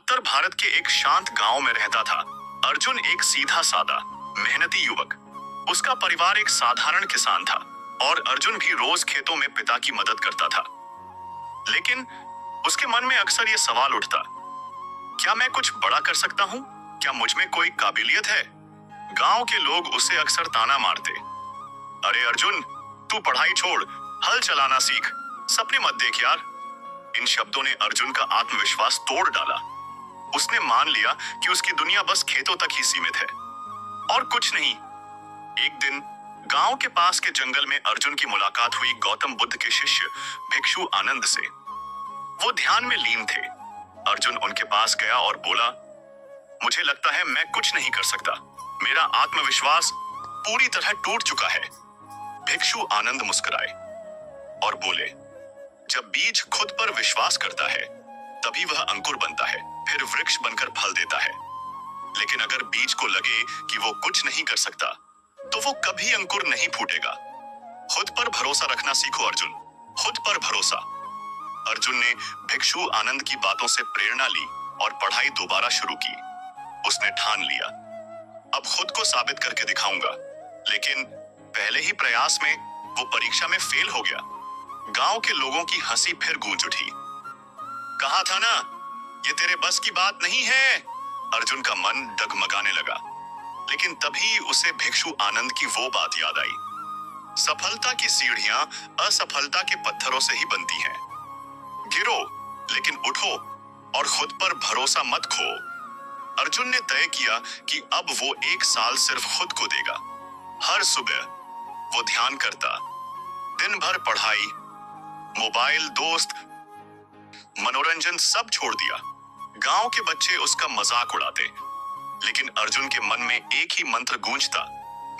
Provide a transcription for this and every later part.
उत्तर भारत के एक शांत गांव में रहता था। अर्जुन एक सीधा सादा मेहनती युवक। उसका परिवार एक साधारण किसान था और अर्जुन भी रोज खेतों में पिता की मदद करता था। लेकिन उसके मन में अक्सर यह सवाल उठता, क्या मैं कुछ बड़ा कर सकता हूँ? क्या मुझ में कोई काबिलियत है? गांव के लोग उसे अक्सर ताना मारते, अरे अर्जुन, तू पढ़ाई छोड़, हल चलाना सीख, सपने मत देख यार। इन शब्दों ने अर्जुन का आत्मविश्वास तोड़ डाला। उसने मान लिया कि उसकी दुनिया बस खेतों तक ही सीमित है और कुछ नहीं। एक दिन गांव के पास के जंगल में अर्जुन की मुलाकात हुई गौतम बुद्ध के शिष्य भिक्षु आनंद से। वो ध्यान में लीन थे। अर्जुन उनके पास गया और बोला, मुझे लगता है मैं कुछ नहीं कर सकता, मेरा आत्मविश्वास पूरी तरह टूट चुका है। भिक्षु आनंद मुस्कुराए और बोले, जब बीज खुद पर विश्वास करता है तभी वह अंकुर बनता है, फिर वृक्ष बनकर फल देता है। लेकिन अगर बीज को लगे कि वो कुछ नहीं कर सकता तो वो कभी अंकुर नहीं फूटेगा। खुद पर भरोसा रखना सीखो अर्जुन, खुद पर भरोसा। अर्जुन ने भिक्षु आनंद की बातों से प्रेरणा ली और पढ़ाई दोबारा शुरू की। उसने ठान लिया, अब खुद को साबित करके दिखाऊंगा। लेकिन पहले ही प्रयास में वो परीक्षा में फेल हो गया। गांव के लोगों की हंसी फिर गूंज उठी। कहा था ना, ये तेरे बस की बात नहीं है। अर्जुन का मन डगमगाने लगा। लेकिन तभी उसे भिक्षु आनंद की वो बात याद आई, सफलता की सीढ़ियां असफलता के पत्थरों से ही बनती हैं। गिरो लेकिन उठो और खुद पर भरोसा मत खो। अर्जुन ने तय किया कि अब वो 1 साल सिर्फ खुद को देगा। हर सुबह वो ध्यान करता, दिन भर पढ़ाई, मोबाइल, दोस्त, मनोरंजन सब छोड़ दिया। गांव के बच्चे उसका मजाक उड़ाते, लेकिन अर्जुन के मन में एक ही मंत्र गूंजता,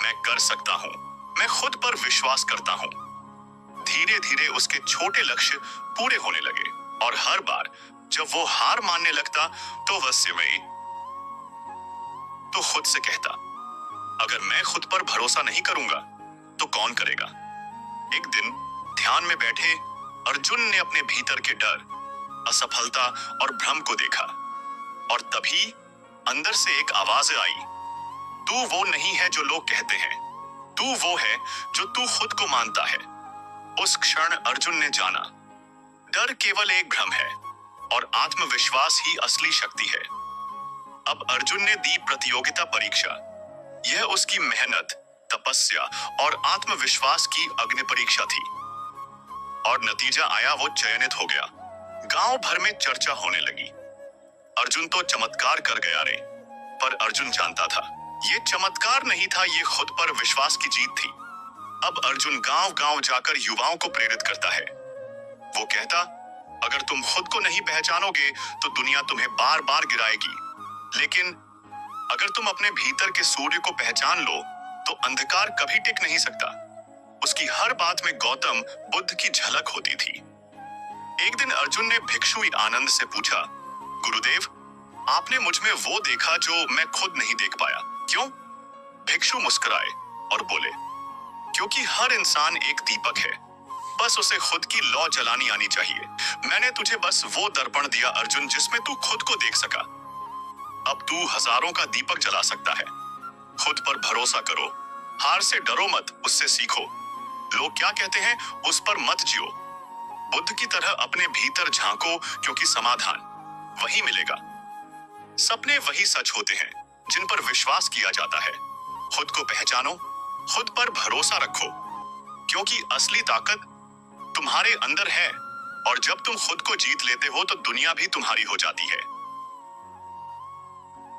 मैं कर सकता हूं, मैं खुद पर विश्वास करता हूं। धीरे धीरे उसके छोटे लक्ष्य पूरे होने लगे और हर बार जब वो हार मानने लगता तो वह सिमई तो खुद से कहता, अगर मैं खुद पर भरोसा नहीं करूंगा तो कौन करेगा? एक दिन ध्यान में बैठे अर्जुन ने अपने भीतर के डर, असफलता और भ्रम को देखा और तभी अंदर से एक आवाज आई, तू वो नहीं है जो लोग कहते हैं, तू वो है जो तू खुद को मानता है। उस क्षण अर्जुन ने जाना, डर केवल एक भ्रम है और आत्मविश्वास ही असली शक्ति है। अब अर्जुन ने दी प्रतियोगिता परीक्षा। यह उसकी मेहनत, तपस्या और आत्मविश्वास की अग्नि परीक्षा थी और नतीजा आया, वो चयनित हो गया। गांव भर में चर्चा होने लगी, अर्जुन तो चमत्कार कर गया रे। पर अर्जुन जानता था, ये चमत्कार नहीं था, ये खुद पर विश्वास की जीत थी। अब अर्जुन गांव-गांव जाकर युवाओं को प्रेरित करता है। वो कहता, अगर तुम खुद को नहीं पहचानोगे तो दुनिया तुम्हें बार बार गिराएगी, लेकिन अगर तुम अपने भीतर के सूर्य को पहचान लो तो अंधकार कभी टिक नहीं सकता। उसकी हर बात में गौतम बुद्ध की झलक होती थी। एक दिन अर्जुन ने भिक्षु आनंद से पूछा, गुरुदेव, आपने मुझ में वो देखा जो मैं खुद नहीं देख पाया, क्यों? भिक्षु मुस्कुराए और बोले, क्योंकि हर इंसान एक दीपक है, बस उसे खुद की लौ जलानी आनी चाहिए। मैंने तुझे बस वो दर्पण दिया अर्जुन जिसमें तू खुद को देख सका। अब तू हजारों का दीपक जला सकता है। खुद पर भरोसा करो, हार से डरो मत, उससे सीखो। लोग क्या कहते हैं उस पर मत जियो। बुद्ध की तरह अपने भीतर झांको, क्योंकि समाधान वही मिलेगा। सपने वही सच होते हैं जिन पर विश्वास किया जाता है। खुद को पहचानो, खुद पर भरोसा रखो, क्योंकि असली ताकत तुम्हारे अंदर है और जब तुम खुद को जीत लेते हो तो दुनिया भी तुम्हारी हो जाती है।